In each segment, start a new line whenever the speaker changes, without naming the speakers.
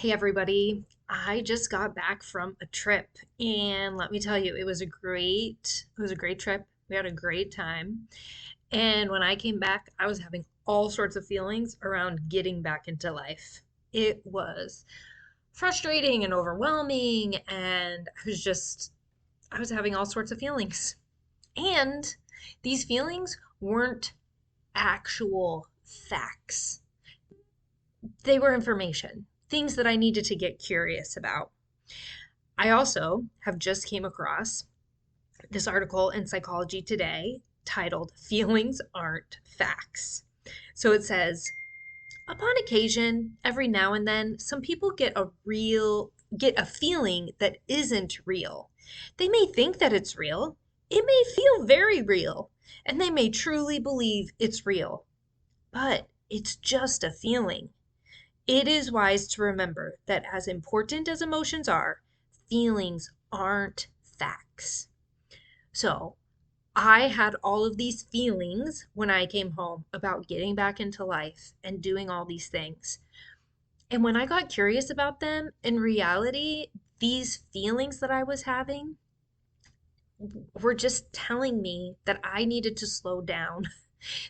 Hey everybody, I just got back from a trip and let me tell you, it was a great trip. We had a great time. And when I came back, I was having all sorts of feelings around getting back into life. It was frustrating and overwhelming and I was having all sorts of feelings. And these feelings weren't actual facts. They were information, things that I needed to get curious about. I also have just came across this article in Psychology Today titled Feelings Aren't Facts. So it says, upon occasion, every now and then, some people get a feeling that isn't real. They may think that it's real. It may feel very real, and they may truly believe it's real. But it's just a feeling. It is wise to remember that as important as emotions are, feelings aren't facts. So I had all of these feelings when I came home about getting back into life and doing all these things. And when I got curious about them, in reality, these feelings that I was having were just telling me that I needed to slow down,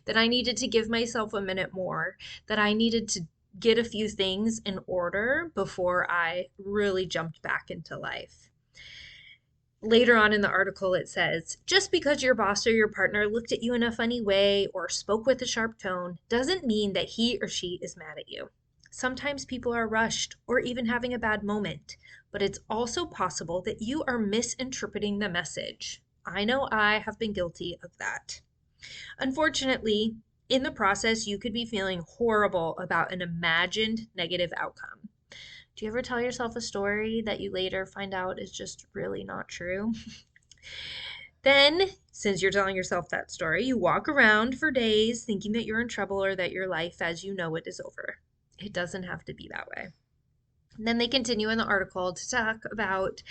that I needed to give myself a minute more, that I needed to get a few things in order before I really jumped back into life. Later on in the article, it says, just because your boss or your partner looked at you in a funny way or spoke with a sharp tone doesn't mean that he or she is mad at you. Sometimes people are rushed or even having a bad moment, but it's also possible that you are misinterpreting the message. I know I have been guilty of that. Unfortunately, in the process, you could be feeling horrible about an imagined negative outcome. Do you ever tell yourself a story that you later find out is just really not true? Then, since you're telling yourself that story, you walk around for days thinking that you're in trouble or that your life as you know it is over. It doesn't have to be that way. And then they continue in the article to talk about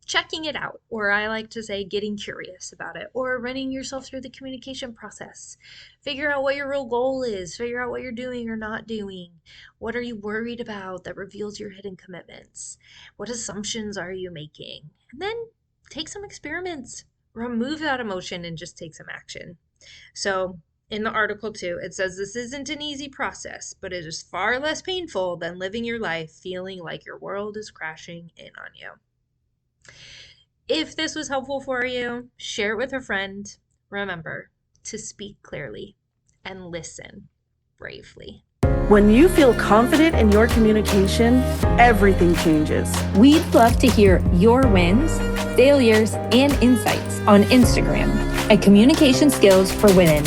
checking it out, or I like to say getting curious about it, or running yourself through the communication process. Figure out what your real goal is, figure out what you're doing or not doing. What are you worried about that reveals your hidden commitments? What assumptions are you making? And then take some experiments, remove that emotion, and just take some action. So in the article too, it says this isn't an easy process, but it is far less painful than living your life feeling like your world is crashing in on you. If this was helpful for you, share it with a friend. Remember to speak clearly and listen bravely.
When you feel confident in your communication, everything changes.
We'd love to hear your wins, failures, and insights on Instagram at Communication Skills for Women.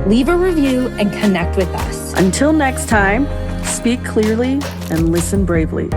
Leave a review and connect with us.
Until next time, speak clearly and listen bravely.